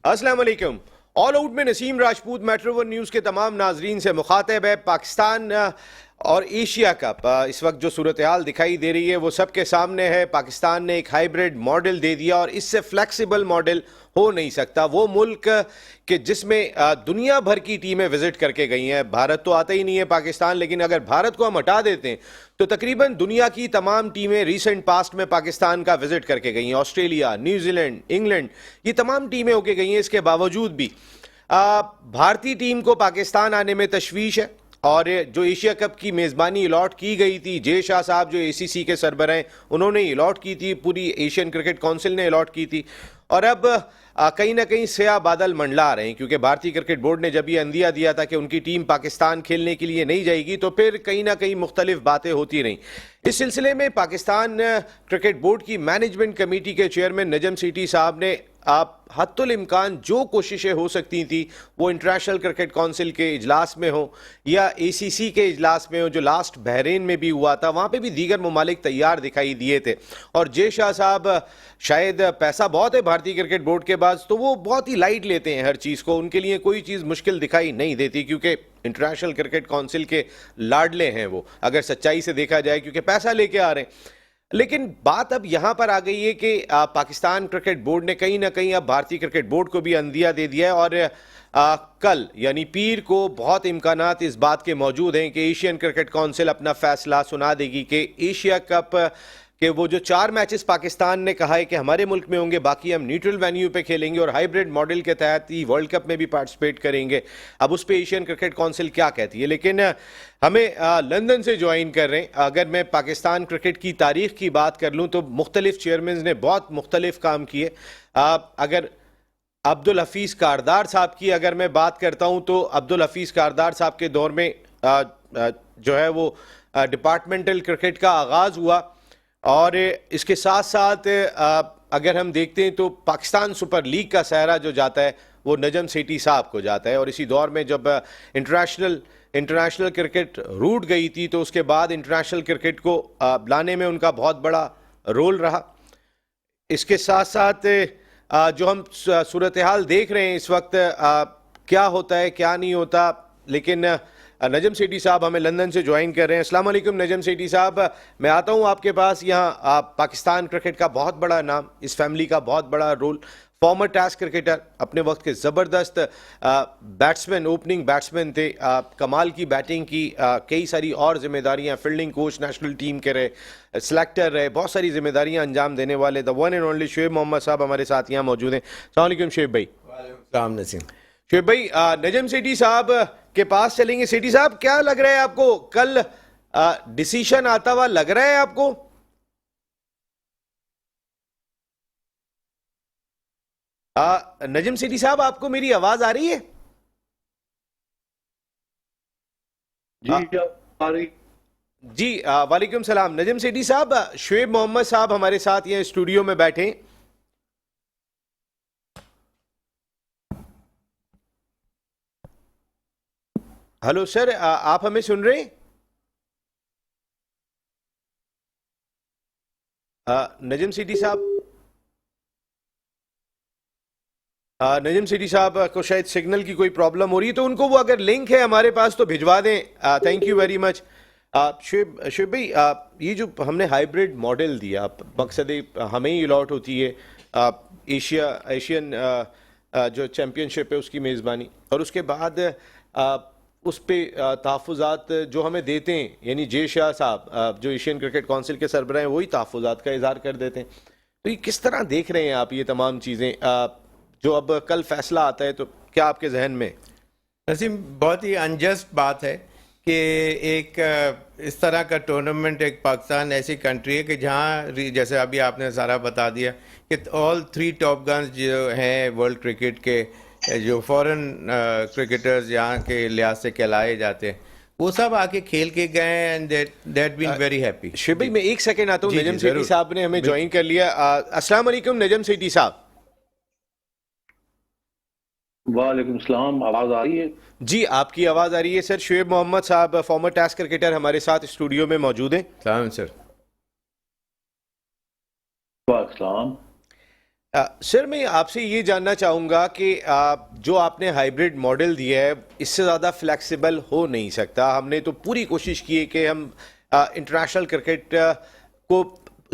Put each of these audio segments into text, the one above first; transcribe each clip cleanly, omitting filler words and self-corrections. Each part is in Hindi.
अस्सलाम वालेकुम। ऑल आउट में Naseem Rajput metro one news के तमाम नाजरीन से मुखातिब है। पाकिस्तान और एशिया कप इस वक्त जो सूरत हाल दिखाई दे रही है वो सबके सामने है। पाकिस्तान ने एक हाइब्रिड मॉडल दे दिया और इससे फ्लेक्सिबल मॉडल हो नहीं सकता। वो मुल्क के जिसमें दुनिया भर की टीमें विजिट करके गई हैं। भारत तो आता ही नहीं है पाकिस्तान, लेकिन अगर भारत को हम हटा देते हैं तो तकरीबन दुनिया की तमाम टीमें रिसेंट पास्ट में पाकिस्तान का विजिट करके गई हैं। ऑस्ट्रेलिया, न्यूजीलैंड, इंग्लैंड, ये तमाम टीमें होके गई हैं। इसके बावजूद भी भारतीय टीम को पाकिस्तान आने में तशवीश है। और जो एशिया कप की मेज़बानी अलॉट की गई थी, जे शाह साहब जो एसीसी के सरबराह हैं उन्होंने अलॉट की थी, पूरी एशियन क्रिकेट काउंसिल ने अलॉट की थी। और अब कहीं ना कहीं स्याह बादल मंडला रहे हैं, क्योंकि भारतीय क्रिकेट बोर्ड ने जब ये अंदिया दिया था कि उनकी टीम पाकिस्तान खेलने के लिए नहीं जाएगी, तो फिर कहीं ना कहीं मुख्तलिफ बातें होती रहीं। इस सिलसिले में पाकिस्तान क्रिकेट बोर्ड की मैनेजमेंट कमेटी के चेयरमैन नजम सेठी साहब ने आप हत्तुल इम्कान जो कोशिशें हो सकती थी वो इंटरनेशनल क्रिकेट काउंसिल के इजलास में हो या एसीसी के इजलास में हो, जो लास्ट बहरीन में भी हुआ था, वहाँ पे भी दीगर ममालिक तैयार दिखाई दिए थे। और जे शाह साहब शायद पैसा बहुत है भारतीय क्रिकेट बोर्ड के पास, तो वो बहुत ही लाइट लेते हैं हर चीज़ को। उनके लिए कोई चीज़ मुश्किल दिखाई नहीं देती, क्योंकि इंटरनेशनल क्रिकेट काउंसिल के लाडले हैं वो, अगर सच्चाई से देखा जाए, क्योंकि पैसा लेके आ रहे हैं। लेकिन बात अब यहां पर आ गई है कि पाकिस्तान क्रिकेट बोर्ड ने कहीं ना कहीं अब भारतीय क्रिकेट बोर्ड को भी अंदिया दे दिया है। और कल यानी पीर को बहुत इम्कानात इस बात के मौजूद हैं कि एशियन क्रिकेट काउंसिल अपना फैसला सुना देगी कि एशिया कप कि वो जो 4 मैचेस पाकिस्तान ने कहा है कि हमारे मुल्क में होंगे, बाकी हम न्यूट्रल वेन्यू पे खेलेंगे और हाइब्रिड मॉडल के तहत ही वर्ल्ड कप में भी पार्टिसिपेट करेंगे। अब उस पे एशियन क्रिकेट काउंसिल क्या कहती है। लेकिन हमें लंदन से ज्वाइन कर रहे हैं। अगर मैं पाकिस्तान क्रिकेट की तारीख की बात कर लूँ तो मुख्तलिफ चेयरमैन ने बहुत मुख्तलिफ काम किए। अगर अब्दुल हफीज़ कारदार साहब की अगर मैं बात करता हूँ तो अब्दुल हफीज़ कारदार साहब के दौर में जो है वो डिपार्टमेंटल क्रिकेट का आगाज़ हुआ। और इसके साथ साथ अगर हम देखते हैं तो पाकिस्तान सुपर लीग का सहरा जो जाता है वो नजम सेठी साहब को जाता है। और इसी दौर में जब इंटरनेशनल क्रिकेट रूट गई थी तो उसके बाद इंटरनेशनल क्रिकेट को लाने में उनका बहुत बड़ा रोल रहा। इसके साथ साथ जो हम सूरत हाल देख रहे हैं इस वक्त, क्या होता है क्या नहीं होता, लेकिन नजम सेठी साहब हमें लंदन से ज्वाइन कर रहे हैं। अस्सलाम वालेकुम नजम सेठी साहब, मैं आता हूं आपके पास। यहाँ पाकिस्तान क्रिकेट का बहुत बड़ा नाम, इस फैमिली का बहुत बड़ा रोल, फॉर्मर टेस्ट क्रिकेटर, अपने वक्त के ज़बरदस्त बैट्समैन, ओपनिंग बैट्समैन थे, कमाल की बैटिंग की, कई सारी और जिम्मेदारियां, फील्डिंग कोच नेशनल टीम के रहे, सेलेक्टर रहे, बहुत सारी जिम्मेदारियां अंजाम देने वाले the one and only Shoaib Mohammad साहब हमारे साथ यहाँ मौजूद हैं। अस्सलाम वालेकुम शुएब भाई। वालेकुम नसीम। शुएब भाई, नजम सेठी साहब के पास चलेंगे। सेठी साहब, क्या लग रहा है आपको, कल डिसीजन आता हुआ लग रहा है आपको? नजम सेठी साहब, आपको मेरी आवाज आ रही है? जी आ रही। जी, वालेकुम सलाम। नजम सेठी साहब, शुएब मोहम्मद साहब हमारे साथ यहाँ स्टूडियो में बैठे। हेलो सर, आप हमें सुन रहे हैं? नजम सेठी साहब, नजम सेठी साहब को शायद सिग्नल की कोई प्रॉब्लम हो रही है, तो उनको वो अगर लिंक है हमारे पास तो भिजवा दें। Thank you very much. Shoaib भाई, ये जो हमने हाइब्रिड मॉडल दिया, मकसद हमें ही अलॉट होती है एशियन जो चैम्पियनशिप है उसकी मेज़बानी, और उसके बाद उस पर तहफ़्फ़ुज़ात जो हमें देते हैं, यानी जे शाह साहब जो एशियन क्रिकेट काउंसिल के सरबराह हैं वही तहफ़्फ़ुज़ात का इज़हार कर देते हैं। तो ये किस तरह देख रहे हैं आप ये तमाम चीज़ें, जो अब कल फैसला आता है, तो क्या आपके जहन में? नसीम, बहुत ही अनजस्ट बात है कि एक इस तरह का टूर्नामेंट, एक पाकिस्तान ऐसी कंट्री है कि जहाँ जैसे अभी आपने सारा बता दिया कि ऑल 3 टॉप गन्स जो हैं वर्ल्ड क्रिकेट के, जो फॉरेन क्रिकेटर्स यहाँ के लिहाज से कहलाए जाते हैं, वो सब आके खेल के गए and that been very happy. Shoaib भाई, मैं एक सेकेंड आता हूँ, नजम सेठी साहब ने हमें ज्वाइन कर लिया। अस्सलाम वालेकुम नजम सेठी साहब। वालेकुम सलाम, आवाज आ रही है? जी, आपकी आवाज आ रही है सर। शुएब मोहम्मद साहब फॉर्मर टेस्ट क्रिकेटर हमारे साथ स्टूडियो में मौजूद हैं। सलाम सर। वालेकुम सलाम। सर मैं आपसे ये जानना चाहूँगा कि जो आपने हाइब्रिड मॉडल दिया है इससे ज़्यादा फ्लेक्सिबल हो नहीं सकता। हमने तो पूरी कोशिश की है कि हम इंटरनेशनल क्रिकेट को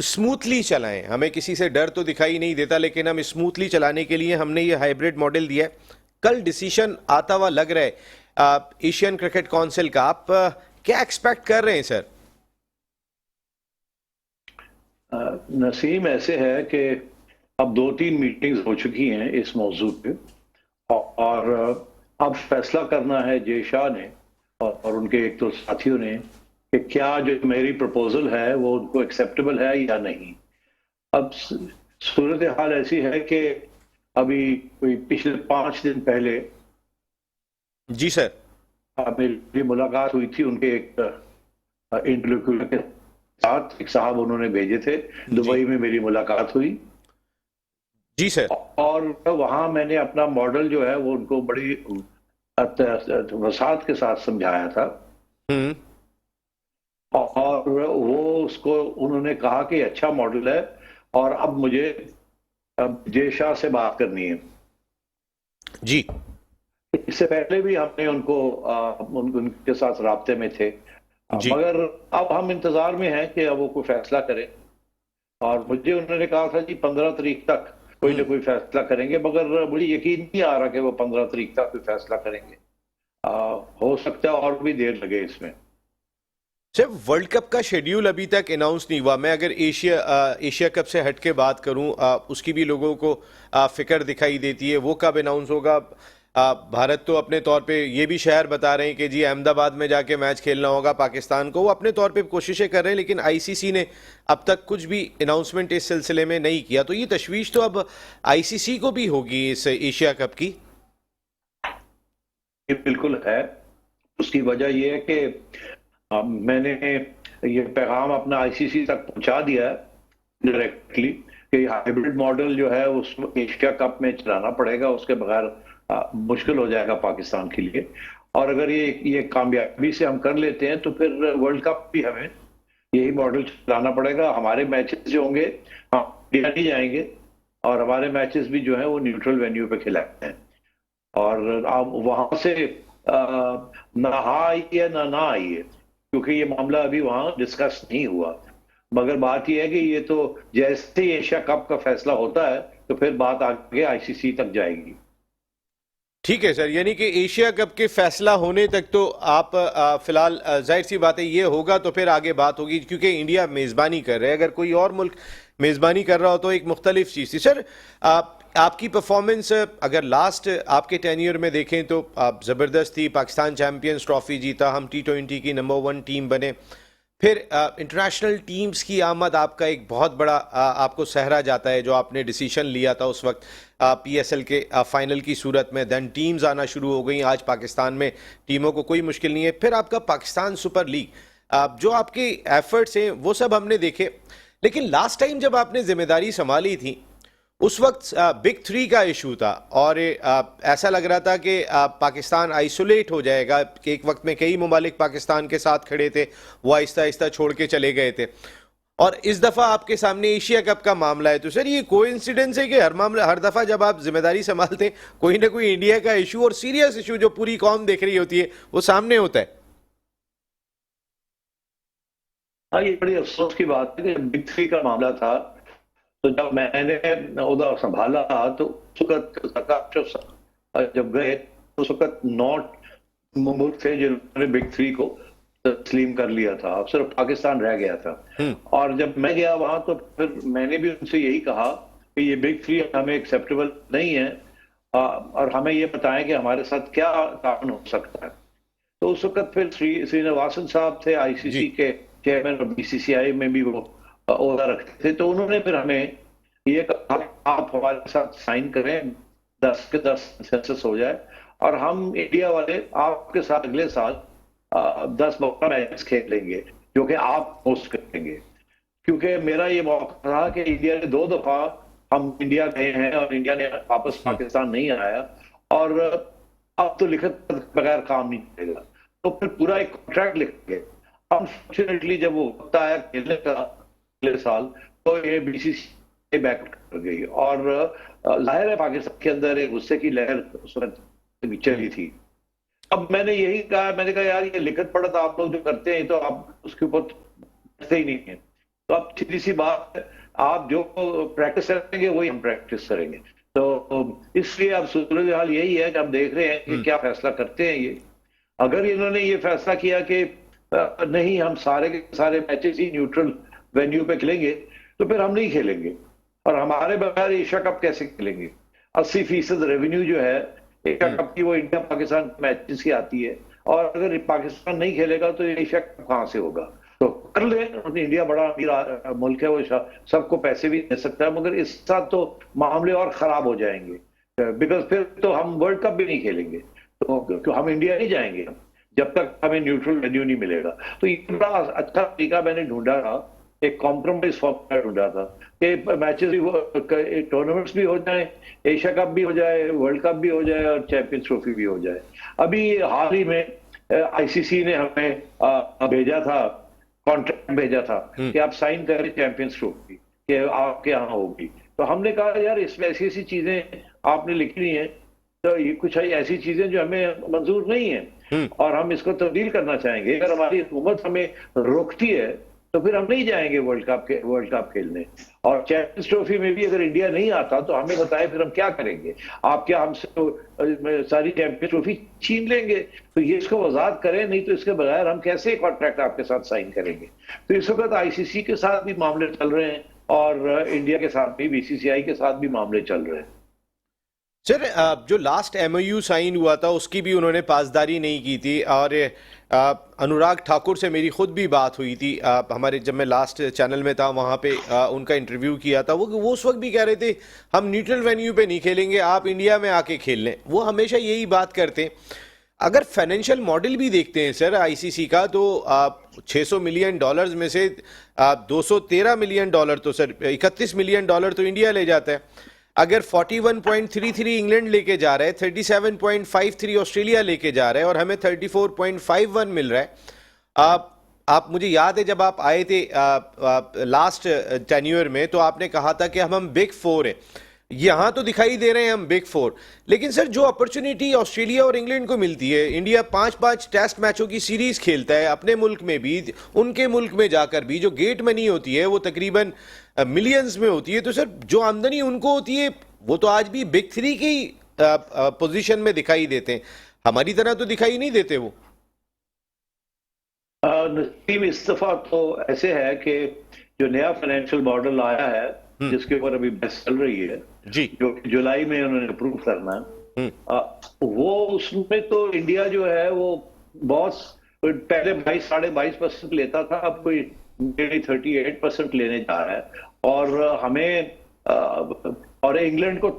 स्मूथली चलाएं। हमें किसी से डर तो दिखाई नहीं देता, लेकिन हम स्मूथली चलाने के लिए हमने ये हाइब्रिड मॉडल दिया है। कल डिसीजन आता हुआ लग रहा है एशियन क्रिकेट काउंसिल का। आप क्या एक्सपेक्ट कर रहे हैं सर? नसीम, ऐसे है कि अब 2-3 मीटिंग्स हो चुकी हैं इस मौजू पे, और अब फैसला करना है जय शाह ने और उनके एक दो साथियों ने कि क्या जो मेरी प्रपोजल है वो उनको एक्सेप्टेबल है या नहीं। अब सूरत हाल ऐसी है कि अभी कोई पिछले 5 दिन पहले जी सर। मेरी मुलाकात हुई थी उनके एक इंटरव्यू के साथ। एक साहब उन्होंने भेजे थे, दुबई में मेरी मुलाकात हुई। जी सर। और वहां मैंने अपना मॉडल जो है वो उनको बड़ी वसात के साथ समझाया था, हम्म। और वो उसको उन्होंने कहा कि अच्छा मॉडल है और अब मुझे जय शाह से बात करनी है। जी। इससे पहले भी हमने उनके साथ राब्ते में थे, जी। मगर अब हम इंतजार में हैं कि अब वो कोई फैसला करें। और मुझे उन्होंने कहा था जी 15 तारीख तक कोई ना कोई फैसला करेंगे, मगर मुझे यकीन नहीं आ रहा कि वो 15 तारीख तक कोई फैसला करेंगे। हो सकता है और भी देर लगे इसमें। सर वर्ल्ड कप का शेड्यूल अभी तक अनाउंस नहीं हुआ। मैं अगर एशिया कप से हट के बात करूं, उसकी भी लोगों को फिक्र दिखाई देती है। वो कब अनाउंस होगा? भारत तो अपने तौर पे ये भी शहर बता रहे हैं कि जी अहमदाबाद में जाके मैच खेलना होगा पाकिस्तान को। वो अपने तौर पे कोशिशें कर रहे हैं, लेकिन आईसीसी ने अब तक कुछ भी अनाउंसमेंट इस सिलसिले में नहीं किया। तो ये तशवीश तो अब आईसीसी को भी होगी इस एशिया कप की। ये बिल्कुल है। उसकी वजह यह है कि मैंने ये पैगाम अपना आईसीसी तक पहुंचा दिया है डायरेक्टली कि हाइब्रिड मॉडल जो है उस एशिया कप में चलाना पड़ेगा, उसके बगैर मुश्किल हो जाएगा पाकिस्तान के लिए। और अगर ये कामयाबी से हम कर लेते हैं तो फिर वर्ल्ड कप भी हमें यही मॉडल चलाना पड़ेगा। हमारे मैचेस जो होंगे हम इंडिया नहीं जाएंगे, और हमारे मैचेस भी जो है वो न्यूट्रल वेन्यू पे खिलाते हैं। और आप वहां से ना हाँ आई है ना आई है, क्योंकि ये मामला अभी वहां डिस्कस नहीं हुआ। मगर बात यह है कि ये तो जैसे ही एशिया कप का फैसला होता है तो फिर बात आगे आईसीसी तक जाएगी। ठीक है सर, यानी कि एशिया कप के फैसला होने तक तो आप फिलहाल जाहिर सी बात है ये होगा, तो फिर आगे बात होगी, क्योंकि इंडिया मेज़बानी कर रहे हैं। अगर कोई और मुल्क मेज़बानी कर रहा हो तो एक मुख्तलिफ चीज़ थी। सर आपकी परफॉर्मेंस अगर लास्ट आपके टेन्योर में देखें तो आप ज़बरदस्त थी। पाकिस्तान चैम्पियंस ट्रॉफी जीता, हम T20 की नंबर 1 टीम बने। फिर इंटरनेशनल टीम्स की आमद आपका एक बहुत बड़ा आपको सहरा जाता है, जो आपने डिसीजन लिया था उस वक्त पीएसएल के फाइनल की सूरत में। देन टीम्स आना शुरू हो गई। आज पाकिस्तान में टीमों को कोई मुश्किल नहीं है। फिर आपका पाकिस्तान सुपर लीग, जो आपके एफर्ट्स हैं वो सब हमने देखे। लेकिन लास्ट टाइम जब आपने जिम्मेदारी संभाली थी उस वक्त बिग 3 का इशू था, और ऐसा लग रहा था कि पाकिस्तान आइसोलेट हो जाएगा। कि एक वक्त में कई ममालिक पाकिस्तान के साथ खड़े थे, वो आहिस्ता आहिस्ता छोड़ के चले गए थे। और इस दफ़ा आपके सामने एशिया कप का मामला है। तो सर ये कोइंसिडेंस है कि हर दफ़ा जब आप जिम्मेदारी संभालते कोई ना कोई इंडिया का इशू, और सीरियस इशू जो पूरी कौम देख रही होती है, वो सामने होता है? हाँ, ये बड़ी अफसोस की बात है कि बिग 3 का मामला था, तो जब मैंने उधर संभाला तो उस वक्त जब गए तो उस वक्त 9 मुल्क थे जिन्होंने बिग 3 को तस्लीम कर लिया था। अब सिर्फ पाकिस्तान रह गया था। और जब मैं गया वहां तो फिर मैंने भी उनसे यही कहा कि ये बिग 3 हमें एक्सेप्टेबल नहीं है, और हमें ये बताएं कि हमारे साथ क्या ताउन हो सकता है। तो उस वक्त फिर श्रीनिवासन साहब थे, आईसीसी के चेयरमैन, और बीसीसीआई में भी वो ओहदा रखते थे। तो उन्होंने फिर हमें ये कहा आप हमारे साथ साइन करें, 10 के 10 सेंसस हो जाए, और हम इंडिया वाले आपके साथ अगले साल 10 मौका मैच खेल लेंगे जो कि आप होस्ट करेंगे। क्योंकि मेरा ये मौका था कि इंडिया ने 2 दफा हम इंडिया गए हैं और इंडिया ने वापस पाकिस्तान नहीं आया, और अब तो लिखत बगैर काम नहीं चलेगा। तो फिर पूरा एक कॉन्ट्रैक्ट लिख गए। अनफॉर्चुनेटली जब वो वक्त आया खेलने का अगले साल, तो ये बीसीसीआई बैक कर गई। और जाहिर है पाकिस्तान के अंदर एक गुस्से की लहर उस वक्त चली थी। अब मैंने यही कहा, मैंने कहा यार ये लिखत पढ़त आप लोग जो करते हैं तो आप उसके ऊपर करते ही नहीं है। तो अब सीधी सी बात है, आप जो प्रैक्टिस करेंगे वही हम प्रैक्टिस करेंगे। तो इसलिए अब सूरत हाल यही है कि हम देख रहे हैं कि क्या फैसला करते हैं ये। अगर इन्होंने ये फैसला किया कि नहीं हम सारे के सारे मैचेस ही न्यूट्रल वेन्यू पे खेलेंगे, तो फिर हम नहीं खेलेंगे और हमारे बगैर एशिया कप कैसे खेलेंगे। 80% रेवेन्यू जो है एशिया कप की वो इंडिया पाकिस्तान मैचेस की आती है, और अगर पाकिस्तान नहीं खेलेगा तो एशिया कप कहां से होगा। तो कर ले, इंडिया बड़ा अमीर मुल्क है, वो सबको पैसे भी दे सकता है, मगर इस साथ तो मामले और खराब हो जाएंगे, बिकॉज फिर तो हम वर्ल्ड कप भी नहीं खेलेंगे। तो हम इंडिया नहीं जाएंगे जब तक हमें न्यूट्रल वेन्यू नहीं मिलेगा। तो ये बड़ा अच्छा तरीका मैंने ढूंढा था, एक कॉम्प्रोमाइज फॉर्मूला ढूंढा था कि मैचेस भी, टूर्नामेंट्स भी हो जाए, एशिया कप भी हो जाए, वर्ल्ड कप भी हो जाए और चैंपियंस ट्रॉफी भी हो जाए। अभी हाल ही में आईसीसी ने हमें भेजा था, कॉन्ट्रैक्ट भेजा था कि आप साइन करें चैंपियंस ट्रॉफी कि आपके यहाँ होगी। तो हमने कहा यार इसमें ऐसी ऐसी चीजें आपने लिखी है, तो ये कुछ ऐसी चीजें जो हमें मंजूर नहीं है और हम इसको तब्दील करना चाहेंगे। अगर हमारी हुकूमत हमें रोकती है तो फिर हम नहीं जाएंगे वर्ल्ड कप खेलने। और चैंपियंस ट्रॉफी में भी अगर इंडिया नहीं आता तो हमें बताए फिर हम क्या करेंगे। आप क्या हमसे तो सारी चैंपियंस ट्रॉफी छीन लेंगे? तो ये इसको वजाहत करें, नहीं तो इसके बगैर हम कैसे कॉन्ट्रैक्ट आपके साथ साइन करेंगे। तो इस वक्त आईसीसी के साथ भी मामले चल रहे हैं और इंडिया के साथ भी, बीसीसीआई के साथ भी मामले चल रहे हैं। सर, जो लास्ट एमओयू साइन हुआ था उसकी भी उन्होंने पासदारी नहीं की थी, और अनुराग ठाकुर से मेरी खुद भी बात हुई थी, हमारे जब मैं लास्ट चैनल में था वहाँ पे उनका इंटरव्यू किया था। वो उस वक्त भी कह रहे थे हम न्यूट्रल वेन्यू पे नहीं खेलेंगे, आप इंडिया में आके खेल लें। वो हमेशा यही बात करते हैं। अगर फाइनेंशियल मॉडल भी देखते हैं सर आईसीसी का, तो $600 मिलियन में से $213 मिलियन तो सर $31 मिलियन तो इंडिया ले जाता है। अगर 41.33 इंग्लैंड लेके जा रहा है, 37.53 ऑस्ट्रेलिया लेके जा रहा है और हमें 34.51 मिल रहा है। आप मुझे याद है जब आप आए थे लास्ट टेन्योर में, तो आपने कहा था कि हम बिग फोर हैं। यहां तो दिखाई दे रहे हैं हम बिग फोर, लेकिन सर जो अपॉर्चुनिटी ऑस्ट्रेलिया और इंग्लैंड को मिलती है, इंडिया 5-5 टेस्ट मैचों की सीरीज खेलता है अपने मुल्क में भी, उनके मुल्क में जाकर भी, जो गेट मनी होती है वो तकरीबन मिलियंस में होती है। तो सर जो आमदनी उनको होती है वो तो आज भी बिग थ्री की पोजीशन में दिखाई देते हैं, हमारी तरह तो दिखाई नहीं देते वो। नसीब इस दफा तो ऐसे है कि जो नया फाइनेंशियल मॉडल आया है जिसके ऊपर अभी बहस चल रही है जी, जो जुलाई में उन्होंने अप्रूव करना है, वो उसमें तो इंडिया जो है वो बहुत पहले 22-22% लेता था, अब कोई 38% लेने जा रहा है। और हमें और इंग्लैंड को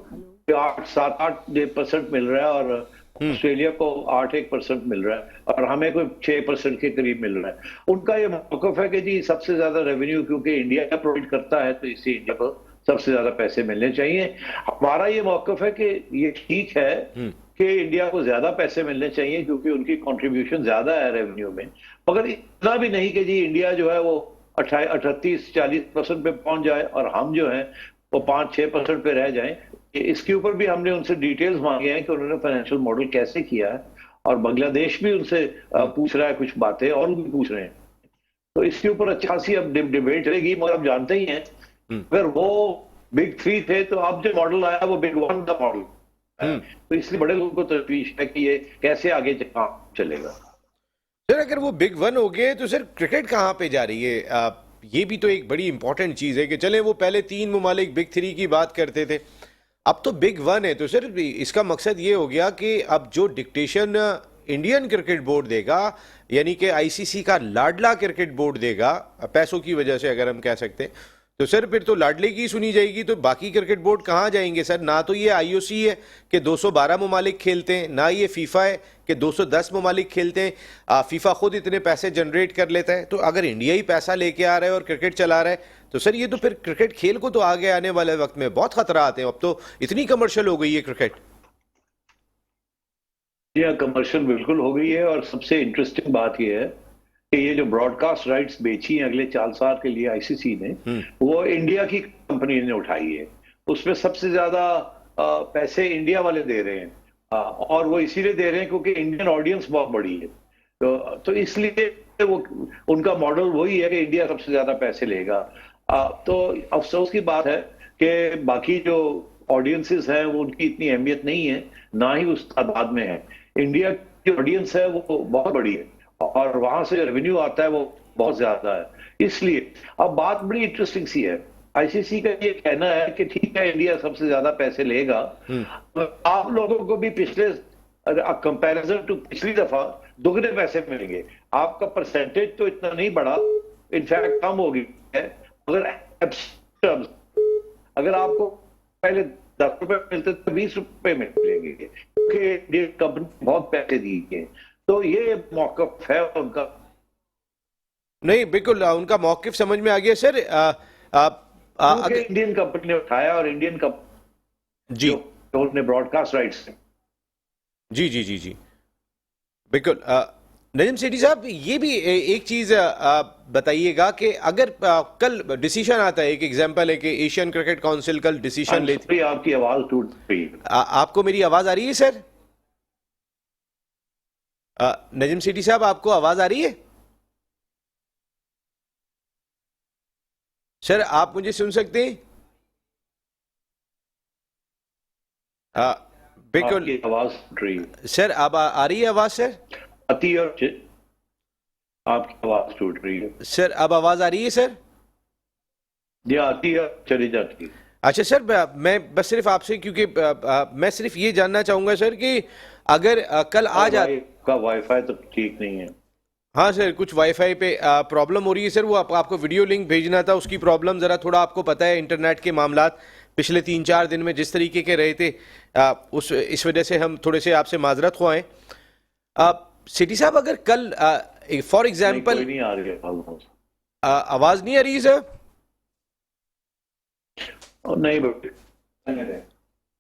7-8% मिल रहा है और ऑस्ट्रेलिया को 8-1% मिल रहा है और हमें कोई 6% के करीब मिल रहा है। उनका ये मौकफ है कि जी सबसे ज्यादा रेवेन्यू क्योंकि इंडिया प्रोवाइड करता है तो इससे इंडिया को सबसे ज्यादा पैसे मिलने चाहिए। हमारा ये मौकफ है कि ये ठीक है कि इंडिया को ज्यादा पैसे मिलने चाहिए क्योंकि उनकी कंट्रीब्यूशन ज्यादा है रेवेन्यू में, मगर इतना भी नहीं कि जी इंडिया जो है वो 38-40% पे पहुंच जाए और हम जो है वो 5-6% पे रह जाएं। इसके ऊपर भी हमने उनसे डिटेल्स मांगे हैं कि उन्होंने फाइनेंशियल मॉडल कैसे किया है, और बांग्लादेश भी उनसे पूछ रहा है कुछ बातें और भी पूछ रहे हैं। तो इसके ऊपर अच्छी खासी अब डिबेट चलेगी, मगर आप जानते ही हैं अगर वो बिग थ्री थे तो अब जो मॉडल आया वो बिग वन का मॉडल है, तो इसलिए बड़े लोगों को तशवीश है कि ये कैसे आगे चलेगा। सर अगर वो बिग वन हो गए तो सर क्रिकेट कहाँ पे जा रही है? ये भी तो एक बड़ी इंपॉर्टेंट चीज है कि चले वो पहले 3 ममालिक बिग थ्री की बात करते थे, अब तो बिग वन है। तो सर इसका मकसद ये हो गया कि अब जो डिक्टेशन इंडियन क्रिकेट बोर्ड देगा, यानी कि आईसीसी का लाडला क्रिकेट बोर्ड देगा, पैसों की वजह से अगर हम कह सकते हैं, तो सर फिर तो लाडले की सुनी जाएगी। तो बाकी क्रिकेट बोर्ड कहाँ जाएंगे सर? ना तो ये आईओसी है कि 212 ममालिक खेलते हैं, ना ये फीफा है कि 210 ममालिक खेलते हैं। फीफा खुद इतने पैसे जनरेट कर लेता है। तो अगर इंडिया ही पैसा लेके आ रहा है और क्रिकेट चला रहा है तो सर ये तो फिर क्रिकेट खेल को तो आगे आने वाले वक्त में बहुत खतरा आते हैं। अब तो इतनी कमर्शियल हो गई है क्रिकेट। यह कमर्शियल बिल्कुल हो गई है, और सबसे इंटरेस्टिंग बात यह है कि ये जो ब्रॉडकास्ट राइट्स बेची हैं अगले 4 साल के लिए आईसीसी ने, वो इंडिया की कंपनी ने उठाई है, उसमें सबसे ज्यादा पैसे इंडिया वाले दे रहे हैं। और वो इसीलिए दे रहे हैं क्योंकि इंडियन ऑडियंस बहुत बड़ी है, तो इसलिए वो उनका मॉडल वही है कि इंडिया सबसे ज्यादा पैसे लेगा। तो अफसोस की बात है कि बाकी जो ऑडियंसेस हैं वो उनकी इतनी अहमियत नहीं है, ना ही उस तादाद में है। इंडिया की ऑडियंस है वो बहुत बड़ी है और वहां से रेवेन्यू आता है वो बहुत ज्यादा है। इसलिए अब बात बड़ी इंटरेस्टिंग सी है। आईसीसी का ये कहना है कि ठीक है इंडिया सबसे ज्यादा पैसे लेगा, आप लोगों को भी पिछले कंपैरिजन टू पिछली दफा दुगने पैसे मिलेंगे। आपका परसेंटेज तो इतना नहीं बढ़ा, इनफैक्ट कम हो गई है। अगर आपको पहले 10 रुपए मिलते तो 20 रुपए मिलेंगे, क्योंकि इंडियन कंपनी बहुत पैसे दिए। तो ये मौकफ है उनका। नहीं, बिल्कुल उनका मौकिफ समझ में आ गया सर। इंडियन कंपनी ने उठाया और इंडियन कंपनी जी उन्होंने ब्रॉडकास्ट राइट्स। जी जी जी जी बिल्कुल। नजम सेठी साहब, ये भी एक चीज बताइएगा कि अगर कल डिसीजन आता है, एक एग्जांपल है कि एशियन क्रिकेट काउंसिल कल डिसीजन लेती, आपकी आवाज टूट रही है। आपको मेरी आवाज आ रही है सर? नजम सेठी साहब, आपको आवाज आ रही है? सर, आप मुझे सुन सकते हैं? बिल्कुल। आपकी आवाज टूट रही है सर, अब आ रही है आवाज सर? आती और आपकी आवाज टूट रही है सर। अब आवाज आ रही है सर? ये आती है चली जाती है। अच्छा सर, मैं बस सिर्फ आपसे, क्योंकि मैं सिर्फ ये जानना चाहूंगा सर कि अगर कल आ जा का वाईफाई तो ठीक नहीं है। हाँ सर, कुछ वाईफाई पे प्रॉब्लम हो रही है सर। वो आपको वीडियो लिंक भेजना था, उसकी प्रॉब्लम ज़रा थोड़ा आपको पता है, इंटरनेट के मामलात पिछले 3-4 दिन में जिस तरीके के रहे थे, इस वजह से हम थोड़े से आपसे माजरत ख्वाह हैं। सिटी साहब, अगर कल फॉर एग्जाम्पल नहीं आ रही है आवाज़ नहीं आ रही सर? नहीं बेटे।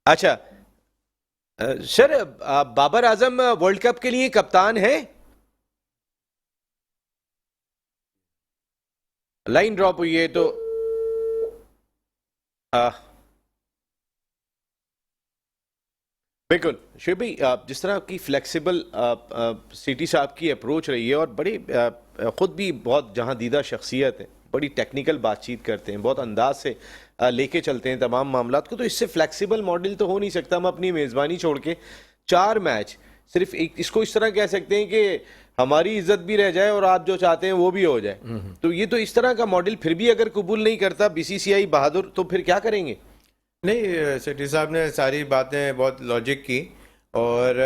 अच्छा sir, Babar Azam world cup के लिए कप्तान है? लाइन ड्रॉप हुई है तो बिल्कुल शुभ भाई, जिस तरह की फ्लेक्सिबल सिटी साहब की अप्रोच रही है, और बड़ी खुद भी बहुत जहां दीदा शख्सियत है, बड़ी टेक्निकल बातचीत करते हैं, बहुत अंदाज से लेके चलते हैं तमाम मामलात को, तो इससे फ्लेक्सिबल मॉडल तो हो नहीं सकता। हम अपनी मेज़बानी छोड़ के 4 मैच सिर्फ एक, इसको इस तरह कह सकते हैं कि हमारी इज्जत भी रह जाए और आप जो चाहते हैं वो भी हो जाए। तो ये तो इस तरह का मॉडल फिर भी अगर कबूल नहीं करता बीसीसीआई बहादुर, तो फिर क्या करेंगे? नहीं, सेठी साहब ने सारी बातें बहुत लॉजिक की, और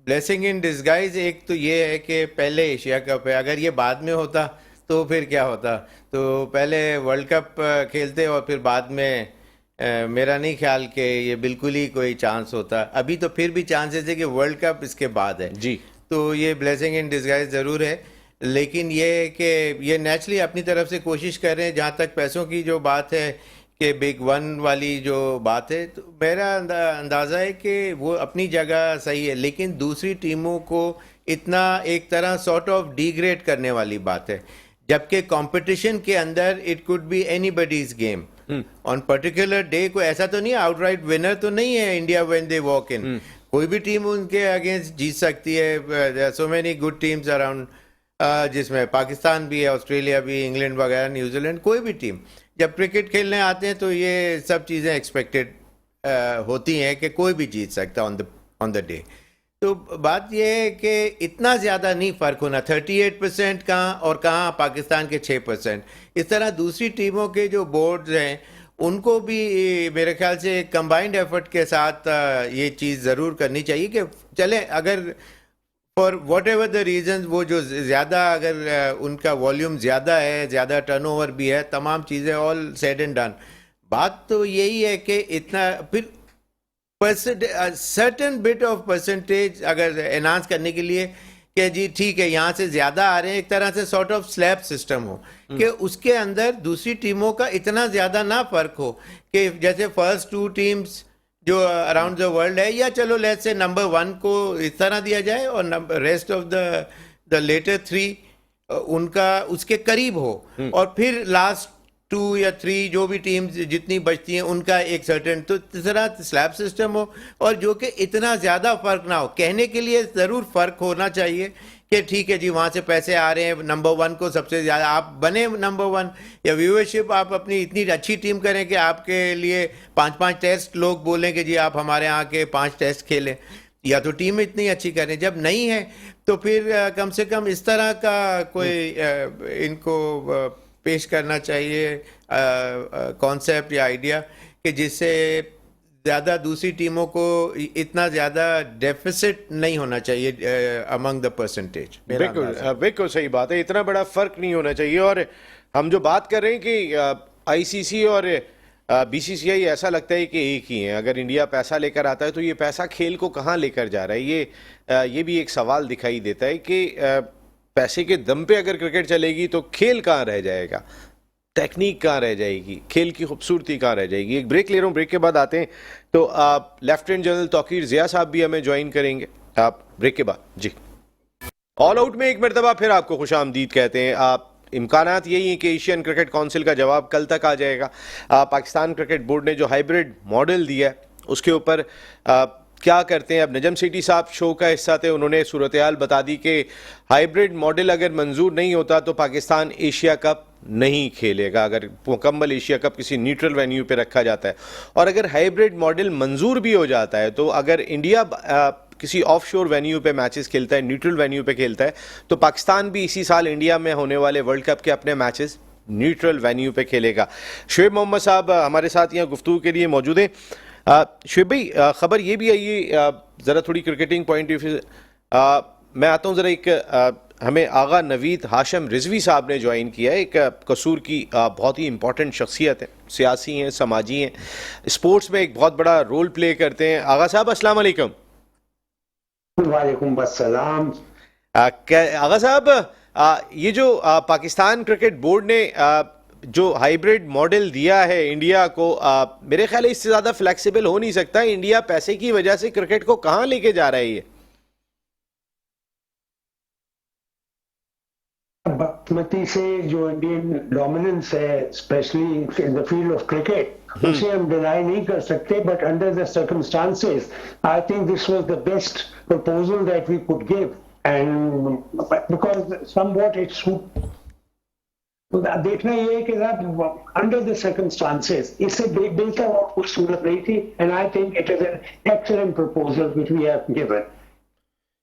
ब्लेसिंग इन डिस्गाइज एक तो ये है कि पहले एशिया कप है, अगर ये बाद में होता तो फिर क्या होता? तो पहले वर्ल्ड कप खेलते और फिर बाद में मेरा नहीं ख्याल कि ये बिल्कुल ही कोई चांस होता। अभी तो फिर भी चांसेस है कि वर्ल्ड कप इसके बाद है जी। तो ये ब्लेसिंग इन डिस्गाइज ज़रूर है, लेकिन ये कि ये नेचुरली अपनी तरफ से कोशिश कर रहे हैं। जहाँ तक पैसों की जो बात है कि बिग वन वाली जो बात है, तो मेरा अंदाज़ा है कि वो अपनी जगह सही है, लेकिन दूसरी टीमों को इतना एक तरह सॉर्ट ऑफ डिग्रेड करने वाली बात है, जबकि कंपटीशन के अंदर it could be anybody's game on particular day. कोई ऐसा तो नहीं है, आउटराइट विनर तो नहीं है India when they walk in. कोई भी टीम उनके अगेंस्ट जीत सकती है। So many good teams around, जिसमें पाकिस्तान भी है, ऑस्ट्रेलिया भी, इंग्लैंड वगैरह, न्यूजीलैंड, कोई भी टीम जब क्रिकेट खेलने आते हैं तो ये सब चीज़ें एक्सपेक्टेड होती हैं कि कोई भी जीत सकता है ऑन द डे। तो बात यह है कि इतना ज़्यादा नहीं फ़र्क होना, 38% कहाँ और कहाँ पाकिस्तान के 6%। इस तरह दूसरी टीमों के जो बोर्ड्स हैं उनको भी मेरे ख्याल से कंबाइंड एफर्ट के साथ ये चीज़ ज़रूर करनी चाहिए कि चले, अगर for what ever the reason वो जो ज़्यादा, अगर उनका वॉल्यूम ज़्यादा है, ज़्यादा टर्नओवर भी है, तमाम चीज़ें ऑल सेड एंड डन, बात तो यही है कि इतना फिर सर्टेन बिट ऑफ परसेंटेज अगर एनहांस करने के लिए कि जी ठीक है यहाँ से ज़्यादा आ रहे हैं, एक तरह से सॉर्ट ऑफ स्लैब सिस्टम हो कि उसके अंदर दूसरी टीमों का इतना ज़्यादा ना फर्क हो कि जैसे फर्स्ट 2 टीम्स जो अराउंड द वर्ल्ड है, या चलो लेट्स से नंबर 1 को इस तरह दिया जाए और रेस्ट ऑफ द लेटर 3 उनका उसके करीब हो, और फिर लास्ट 2 या 3 जो भी टीम जितनी बचती हैं उनका एक सर्टेन, तो तीसरा स्लैब सिस्टम हो और जो कि इतना ज़्यादा फर्क ना हो। कहने के लिए ज़रूर फर्क होना चाहिए कि ठीक है जी, वहाँ से पैसे आ रहे हैं, नंबर 1 को सबसे ज़्यादा आप बने नंबर 1, या व्यूअरशिप आप अपनी इतनी अच्छी टीम करें कि आपके लिए 5-5 टेस्ट लोग बोलें कि जी आप हमारे यहाँ के 5 टेस्ट खेलें, या तो टीम इतनी अच्छी करें। जब नहीं है तो फिर कम से कम इस तरह का कोई इनको पेश करना चाहिए कॉन्सेप्ट या आइडिया कि जिससे ज़्यादा दूसरी टीमों को इतना ज़्यादा डेफिसिट नहीं होना चाहिए अमंग द परसेंटेज। बिल्कुल बिल्कुल सही बात है, इतना बड़ा फर्क नहीं होना चाहिए। और हम जो बात कर रहे हैं कि आईसीसी और बीसीसीआई, ऐसा लगता है कि एक ही है। अगर इंडिया पैसा लेकर आता है तो ये पैसा खेल को कहाँ लेकर जा रहा है, ये भी एक सवाल दिखाई देता है कि पैसे के दम पे अगर क्रिकेट चलेगी तो खेल कहाँ रह जाएगा, टेक्निक कहाँ रह जाएगी, खेल की खूबसूरती कहाँ रह जाएगी। एक ब्रेक ले रहा हूँ, ब्रेक के बाद आते हैं तो लेफ्टिनेंट जनरल तौकीर ज़िया साहब भी हमें ज्वाइन करेंगे आप ब्रेक के बाद। जी, ऑल आउट में एक मरतबा फिर आपको खुशामदीद कहते हैं। आप इम्कानात यही हैं कि एशियन क्रिकेट काउंसिल का जवाब कल तक आ जाएगा। पाकिस्तान क्रिकेट बोर्ड ने जो हाइब्रिड मॉडल दिया है उसके ऊपर क्या करते हैं। अब नजम सेठी साहब शो का हिस्सा थे, उन्होंने सूरत हाल बता दी कि हाइब्रिड मॉडल अगर मंजूर नहीं होता तो पाकिस्तान एशिया कप नहीं खेलेगा, अगर मुकम्मल एशिया कप किसी न्यूट्रल वेन्यू पे रखा जाता है। और अगर हाइब्रिड मॉडल मंजूर भी हो जाता है तो अगर इंडिया किसी ऑफशोर वेन्यू पे मैचेस खेलता है, न्यूट्रल वेन्यू पे खेलता है, तो पाकिस्तान भी इसी साल इंडिया में होने वाले वर्ल्ड कप के अपने मैचेस न्यूट्रल वेन्यू पे खेलेगा। शुएब मोहम्मद साहब हमारे साथ यहाँ गुफ्तगू के लिए मौजूद हैं। शुएब भाई, खबर ये भी आई है ज़रा थोड़ी क्रिकेटिंग पॉइंट ऑफ व्यू, मैं आता हूँ ज़रा एक हमें आगा नवीद हाशिम रिजवी साहब ने ज्वाइन किया है, एक कसूर की बहुत ही इंपॉर्टेंट शख्सियत है, सियासी हैं, समाजी हैं, स्पोर्ट्स में एक बहुत बड़ा रोल प्ले करते हैं। आगा साहब अस्सलाम वालेकुम। वालेकुम अस्सलाम। आगा साहब, ये जो पाकिस्तान क्रिकेट बोर्ड ने जो हाइब्रिड मॉडल दिया है इंडिया को, मेरे ख्याल है इससे ज़्यादा फ्लेक्सिबल हो नहीं सकता। इंडिया पैसे की वजह से क्रिकेट को कहाँ लेके जा रहा है ये? बासमती से जो इंडियन डोमिनेंस है specially in the field of cricket, उसे हम डिनाई नहीं कर सकते, but under the circumstances I think this was the best proposal that we could give, and because somewhat it's देखना ये है कि अंडर द सर्कमस्टांसेस इससे बेहतर और कुछ सूरत नहीं थी, and I think it is an excellent proposal which we have given.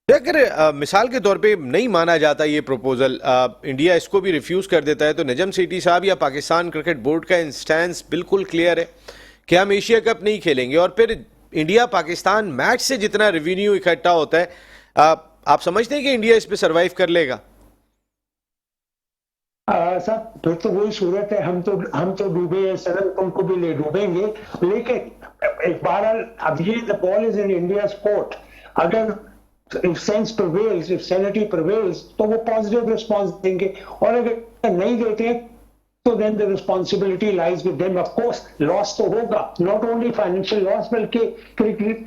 अगर मिसाल के तौर पे नहीं माना जाता ये प्रपोजल, इंडिया इसको भी रिफ्यूज कर देता है, तो नजम सेठी साहब या पाकिस्तान क्रिकेट बोर्ड का स्टैंस बिल्कुल क्लियर है कि हम एशिया कप नहीं खेलेंगे, और फिर इंडिया पाकिस्तान मैच से जितना रेवेन्यू इकट्ठा होता है, आप समझते हैं कि इंडिया इस पे सर्वाइव कर लेगा? साहब फिर तो वही सूरत है, हम तो डूबे हैं, सदन उनको भी ले डूबेंगे, लेकिन एक बार अब ये the ball is in India sport, अगर if sense prevails, if sanity prevails, तो वो positive response देंगे, और अगर नहीं देते तो then the responsibility lies with them. Of course, loss तो होगा, not only financial loss, बल्कि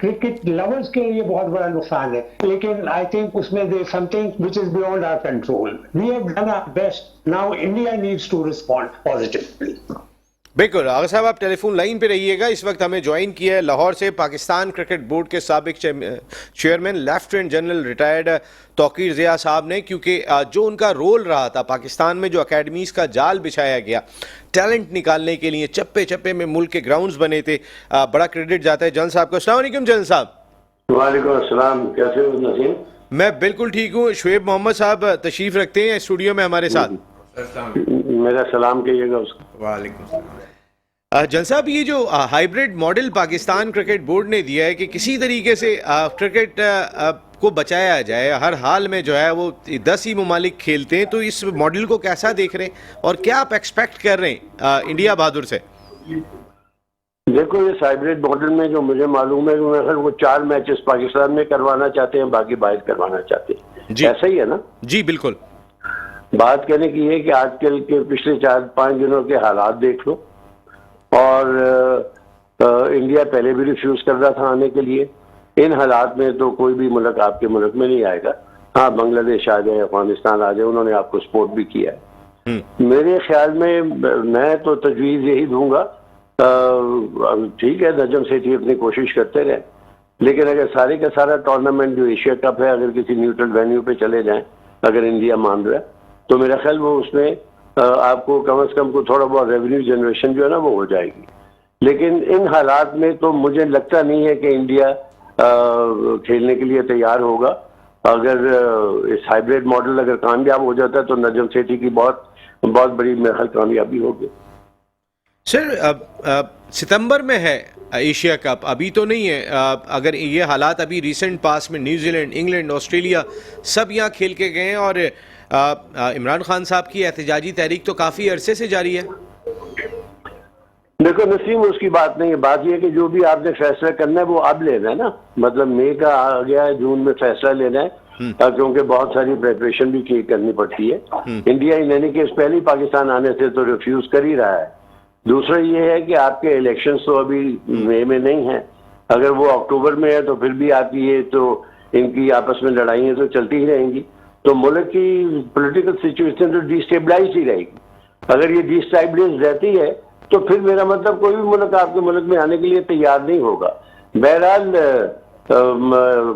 cricket lovers के लिए बहुत बड़ा नुकसान है, लेकिन I think उसमें there is something which is beyond our control. We have done our best. Now India needs to respond positively. बिल्कुल। आगा साहब आप टेलीफोन लाइन पे रहिएगा। इस वक्त हमें ज्वाइन किया है लाहौर से पाकिस्तान क्रिकेट बोर्ड के साबिक chairman lieutenant general retired Tauqeer Zia साहब ने, क्योंकि जो उनका रोल रहा था पाकिस्तान में, जो अकेडमीज़ का जाल बिछाया गया टैलेंट निकालने के लिए, चप्पे चप्पे में मुल्क के ग्राउंड्स बने थे, बड़ा क्रेडिट जाता है जनरल साहब को। अस्सलाम वालेकुम जनरल साहब। वालेकुम अस्सलाम, कैसे हो नसीम? मैं बिल्कुल ठीक हूँ। शुएब मोहम्मद साहब तशरीफ रखते हैं स्टूडियो में हमारे साथ, मेरा सलाम कहिएगा उसको। वालेकुम सलाम। जनरल साहब, ये जो hybrid model Pakistan cricket board ने दिया है कि किसी तरीके से क्रिकेट को बचाया जाए, हर हाल में जो है वो 10 ही ममालिक खेलते हैं, तो इस मॉडल को कैसा देख रहे हैं और क्या आप एक्सपेक्ट कर रहे हैं इंडिया बहादुर से? देखो, इस हाइब्रिड मॉडल में जो मुझे मालूम है कि वो 4 मैचेस पाकिस्तान में करवाना चाहते हैं, बाकी बाहर करवाना चाहते हैं, ऐसा ही है ना? जी बिल्कुल। बात कहने की है कि आजकल के पिछले 4-5 दिनों के हालात देख लो, और इंडिया पहले भी रिफ्यूज कर रहा था आने के लिए। इन हालात में तो कोई भी मुल्क आपके मुल्क में नहीं आएगा। हाँ, बांग्लादेश आ जाए, अफगानिस्तान आ जाए, उन्होंने आपको सपोर्ट भी किया है। मेरे ख्याल में मैं तो तजवीज़ यही दूंगा, ठीक है नजम सेठी अपनी कोशिश करते रहे, लेकिन अगर सारे का सारा टूर्नामेंट जो एशिया कप है अगर किसी न्यूट्रल वेन्यू पे चले जाएं, अगर इंडिया मान रहा है, तो मेरा ख्याल वो उसमें आपको कम से कम को थोड़ा बहुत रेवेन्यू जनरेशन जो है ना वो हो जाएगी। लेकिन इन हालात में तो मुझे लगता नहीं है कि इंडिया खेलने के लिए तैयार होगा। अगर इस हाइब्रिड मॉडल अगर कामयाब हो जाता है तो नजम सेठी की बहुत बहुत बड़ी मेरे ख्याल कामयाबी होगी। सर अब सितंबर में है एशिया कप, अभी तो नहीं है। अगर ये हालात अभी रिसेंट पास में न्यूजीलैंड, इंग्लैंड, ऑस्ट्रेलिया सब यहाँ खेल के गए हैं और इमरान खान साहब की एहतजाजी तहरीक तो काफ़ी अरसे से जारी है। देखो नसीम, उसकी बात नहीं है, बात यह है कि जो भी आपने फैसला करना है वो अब लेना है ना, मतलब मई का आ गया है, जून में फैसला लेना है, क्योंकि बहुत सारी प्रिपरेशन भी करनी पड़ती है। इंडिया इन एनी केस पहले ही पाकिस्तान आने से तो रिफ्यूज कर ही रहा है। दूसरा ये है कि आपके इलेक्शंस तो अभी मई में नहीं है, अगर वो अक्टूबर में है तो फिर भी आपकी ये तो इनकी आपस में लड़ाइयाँ तो चलती ही रहेंगी, तो मुल्क की पॉलिटिकल सिचुएशन तो डिस्टेबलाइज ही रहेगी। अगर ये डिस्टेबलाइज रहती है तो फिर मेरा मतलब कोई भी मुल्क आपके मुल्क में आने के लिए तैयार नहीं होगा। बहरहाल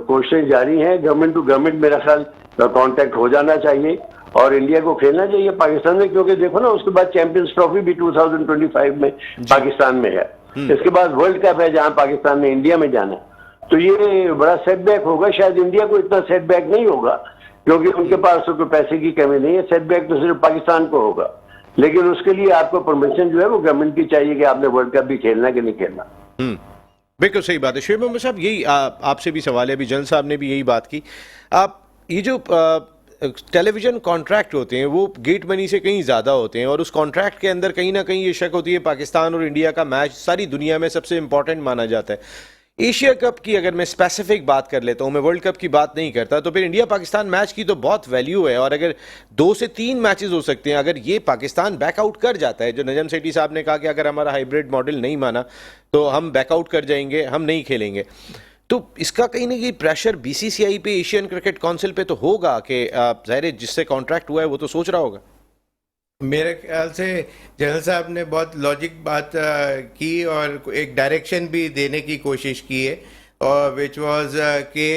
कोशिशें जारी हैं, गवर्नमेंट टू गवर्नमेंट मेरा ख्याल कांटेक्ट हो जाना चाहिए और इंडिया को खेलना चाहिए पाकिस्तान में, क्योंकि देखो ना उसके बाद चैंपियंस ट्रॉफी भी 2025 में पाकिस्तान में है, इसके बाद वर्ल्ड कप है जहां पाकिस्तान ने इंडिया में जाना है, तो ये बड़ा सेटबैक होगा। शायद इंडिया को इतना सेटबैक नहीं होगा क्योंकि उनके पास तो कोई पैसे की कमी नहीं है, सेटबैक तो सिर्फ पाकिस्तान को होगा, लेकिन उसके लिए आपको परमिशन जो है वो गवर्नमेंट की चाहिए कि आपने वर्ल्ड कप भी खेलना कि नहीं खेलना। बिल्कुल सही बात है। शेर मोहम्मद साहब, यही आपसे भी सवाल है, अभी जनरल साहब ने भी यही बात की। आप ये जो टेलीविजन कॉन्ट्रैक्ट होते हैं वो गेट मनी से कहीं ज़्यादा होते हैं और उस कॉन्ट्रैक्ट के अंदर कहीं ना कहीं ये शक होती है पाकिस्तान और इंडिया का मैच सारी दुनिया में सबसे इंपॉर्टेंट माना जाता है। एशिया कप की अगर मैं स्पेसिफिक बात कर लेता हूँ, मैं वर्ल्ड कप की बात नहीं करता, तो फिर इंडिया पाकिस्तान मैच की तो बहुत वैल्यू है और अगर 2 से 3 मैचेस हो सकते हैं। अगर ये पाकिस्तान बैकआउट कर जाता है, जो नजम सेठी साहब ने कहा कि अगर हमारा हाइब्रिड मॉडल नहीं माना तो हम बैकआउट कर जाएंगे, हम नहीं खेलेंगे, तो इसका कहीं ना कहीं प्रेशर बीसीसीआई पे, एशियन क्रिकेट काउंसिल पे तो होगा कि ज़ाहिर जिससे कॉन्ट्रैक्ट हुआ है वो तो सोच रहा होगा। मेरे ख्याल से जनरल साहब ने बहुत लॉजिक बात की और एक डायरेक्शन भी देने की कोशिश की है, और विच वाज कि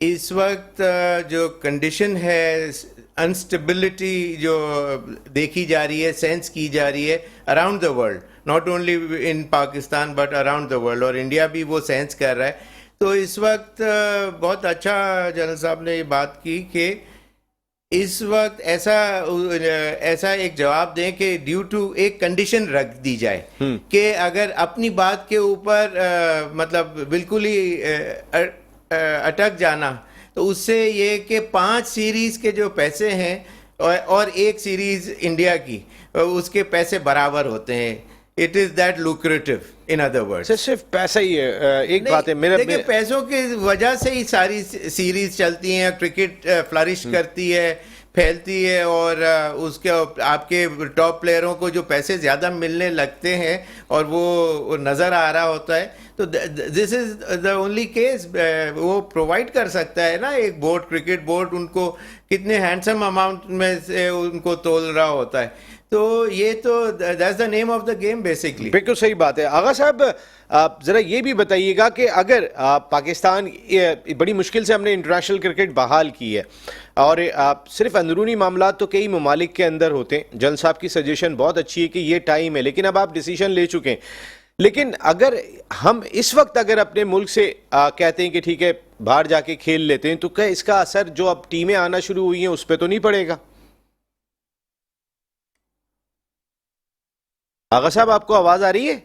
इस वक्त जो कंडीशन है, अनस्टेबिलिटी जो देखी जा रही है, सेंस की जा रही है around the world, not only in Pakistan but around the world, और इंडिया भी वो सेंस कर रहा है। तो इस वक्त बहुत अच्छा जनरल साहब ने ये बात की कि इस वक्त ऐसा एक जवाब दें कि ड्यू टू एक कंडीशन रख दी जाए कि अगर अपनी बात के ऊपर मतलब बिल्कुल ही अटक जाना, तो उससे ये कि 5 सीरीज के जो पैसे हैं और 1 सीरीज इंडिया की, उसके पैसे बराबर होते हैं। It is that lucrative in other words. सिर्फ पैसा ही है। एक बात है, मेरे देखिए पैसों की वजह से ही सारी सीरीज चलती हैं, क्रिकेट फ्लरिश करती है, फैलती है, और उसके आपके टॉप प्लेयरों को जो पैसे ज़्यादा मिलने लगते हैं और वो नज़र आ रहा होता है, तो this is the only case. वो प्रोवाइड कर सकता है ना एक बोर्ड, क्रिकेट बोर्ड, उनको कितने हैंडसम अमाउंट में से उनको तोल रहा होता है। तो ये तो that's the name of the game basically. बिल्कुल सही बात है। आगा साहब, आप जरा ये भी बताइएगा कि अगर पाकिस्तान, बड़ी मुश्किल से हमने इंटरनेशनल क्रिकेट बहाल की है और सिर्फ अंदरूनी मामला तो कई ममालिक के अंदर होते हैं, जनरल साहब की सजेशन बहुत अच्छी है कि ये टाइम है, लेकिन अब आप डिसीजन ले चुके हैं, लेकिन अगर हम इस वक्त अगर अपने मुल्क से कहते हैं कि ठीक है बाहर जाके खेल लेते हैं, तो क्या इसका असर जो अब टीमें आना शुरू हुई हैं उस पर तो नहीं पड़ेगा? आगा साहब, आपको आवाज आ रही है?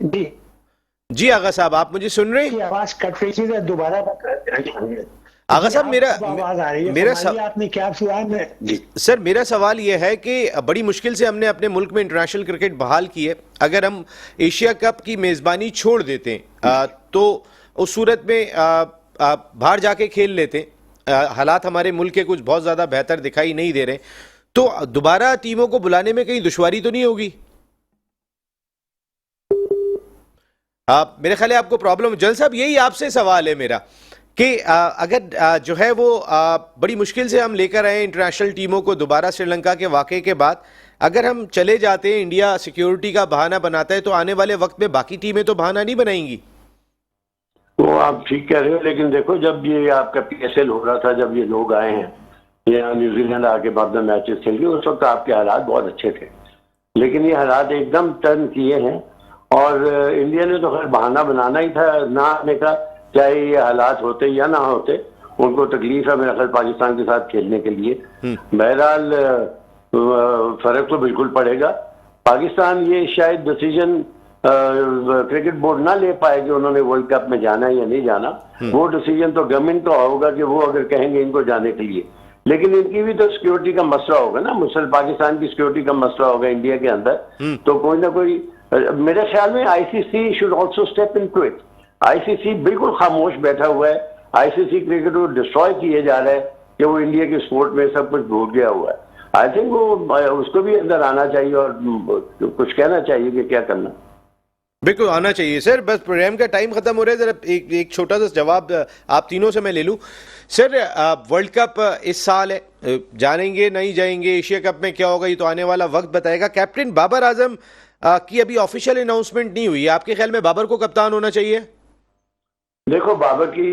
जी जी आगा साहब, आप मुझे सुन रहे हैं? आवाज कट रही थी, दोबारा आगा साहब, आवाज आ रही है, आपने क्या सुना? जी सर, मेरा सवाल यह है कि बड़ी मुश्किल से हमने अपने मुल्क में इंटरनेशनल क्रिकेट बहाल की है, अगर हम एशिया कप की मेजबानी छोड़ देते हैं तो उस सूरत में बाहर जाके खेल लेते हैं, हालात हमारे मुल्क के कुछ बहुत ज्यादा बेहतर दिखाई नहीं दे रहे, तो दोबारा टीमों को बुलाने में कहीं दुश्वारी तो नहीं होगी? मेरे ख्याल है आपको प्रॉब्लम। जनरल साहब, यही आपसे सवाल है मेरा कि अगर जो है वो बड़ी मुश्किल से हम लेकर आए इंटरनेशनल टीमों को दोबारा श्रीलंका के वाक़े के बाद, अगर हम चले जाते हैं, इंडिया सिक्योरिटी का बहाना बनाता है, तो आने वाले वक्त में बाकी टीमें तो बहाना नहीं बनाएंगी। वो आप ठीक कह रहे हो, लेकिन देखो जब ये आपका PSL हो रहा था, जब ये लोग आए हैं यहाँ न्यूजीलैंड आके बाद में मैचेस खेल के, उस वक्त आपके हालात बहुत अच्छे थे, लेकिन ये हालात एकदम टर्न किए हैं और इंडिया ने तो खैर बहाना बनाना ही था ना आने का, चाहे ये हालात होते या ना होते, उनको तकलीफ है मेरा ख्याल पाकिस्तान के साथ खेलने के लिए। बहरहाल फर्क तो बिल्कुल पड़ेगा। पाकिस्तान ये शायद डिसीजन क्रिकेट बोर्ड ना ले पाए कि उन्होंने वर्ल्ड कप में जाना है या नहीं जाना, वो डिसीजन तो गवर्नमेंट का होगा कि वो अगर कहेंगे इनको जाने के लिए, लेकिन इनकी भी तो सिक्योरिटी का मसला होगा ना, मुसल पाकिस्तान की सिक्योरिटी का मसला होगा इंडिया के अंदर, तो कोई ना कोई मेरे ख्याल में ICC should also step into it. ICC बिल्कुल खामोश बैठा हुआ है, ICC क्रिकेट को डिस्ट्रॉय किए जा रहा है कि वो इंडिया के स्पोर्ट में सब कुछ भूल गया हुआ है। आई थिंक वो उसको भी अंदर आना चाहिए और कुछ कहना चाहिए कि क्या करना। बिल्कुल आना चाहिए सर। बस प्रोग्राम का टाइम खत्म हो रहा है, जरा एक छोटा सा जवाब आप तीनों से मैं ले लूं सर। वर्ल्ड कप इस साल है, जानेंगे नहीं जाएंगे, एशिया कप में क्या होगा ये तो आने वाला वक्त बताएगा। कैप्टन बाबर आजम की अभी ऑफिशियल अनाउंसमेंट नहीं हुई है, आपके ख्याल में बाबर को कप्तान होना चाहिए? देखो बाबर की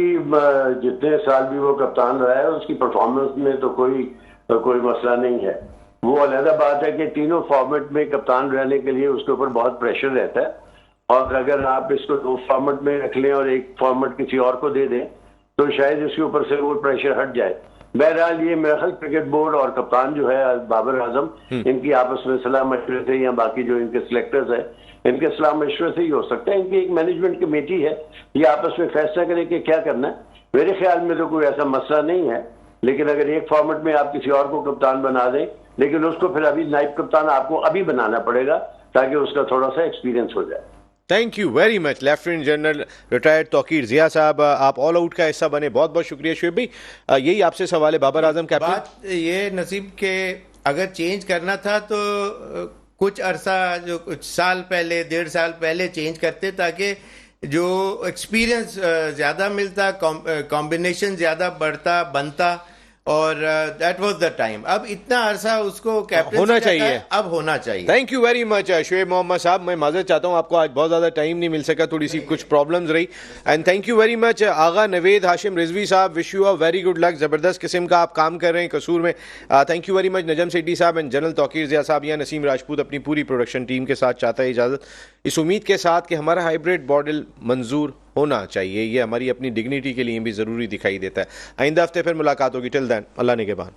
जितने साल भी वो कप्तान रहा है उसकी परफॉर्मेंस में तो कोई मसला नहीं है। वो अलग बात है कि तीनों फॉर्मेट में कप्तान रहने के लिए उसके ऊपर बहुत प्रेशर रहता है, और अगर आप इसको 2 फॉर्मेट में रख लें और एक फॉर्मेट किसी और को दे दें तो शायद इसके ऊपर से वो प्रेशर हट जाए। बहरहाल ये मेरा ख्याल क्रिकेट बोर्ड और कप्तान जो है बाबर आजम, इनकी आपस में सलाह मशवरे से या बाकी जो इनके सिलेक्टर्स है इनके सलाह मशवरे से ही हो सकता है। इनकी एक मैनेजमेंट कमेटी है, ये आपस में फैसला करे कि क्या करना है। मेरे ख्याल में तो कोई ऐसा मसला नहीं है, लेकिन अगर एक फॉर्मेट में आप किसी और को कप्तान बना दें, लेकिन उसको फिर अभी नायब कप्तान आपको अभी बनाना पड़ेगा ताकि उसका थोड़ा सा एक्सपीरियंस हो जाए। Thank you very much lieutenant general retired Tauqeer Zia Sahab, आप ऑल आउट का हिस्सा बने, बहुत बहुत शुक्रिया। शुएब भाई, यही आपसे सवाल है बाबर आजम कैप्टन। बात ये नसीब के अगर चेंज करना था तो कुछ अरसा, जो कुछ साल पहले, 1.5 साल पहले चेंज करते, ताकि जो एक्सपीरियंस ज्यादा मिलता, कॉम्बिनेशन ज्यादा बनता, और दैट वाज द टाइम। अब इतना अरसा उसको कैप्टन होना चाहिए, अब होना चाहिए। Thank you very much Shoaib Mohammad साहब। मैं माजरत चाहता हूं, आपको आज बहुत ज्यादा टाइम नहीं मिल सका, थोड़ी सी कुछ प्रॉब्लम्स रही। And thank you very much Agha Naveed Hashim Rizvi Sahab, wish you a very good luck, जबरदस्त किस्म का आप काम कर रहे हैं कसूर में। Thank you very much Najam Sethi साहब एंड जनरल तौकीर जिया साहब। या नसीम राजपूत अपनी पूरी प्रोडक्शन टीम के साथ चाहता है इजाजत, इस उम्मीद के साथ कि हमारा हाइब्रिड मॉडल मंजूर होना चाहिए, ये हमारी अपनी डिग्निटी के लिए भी ज़रूरी दिखाई देता है। आइंदा हफ्ते फिर मुलाकात होगी, टिल देन अल्लाह निगहबान।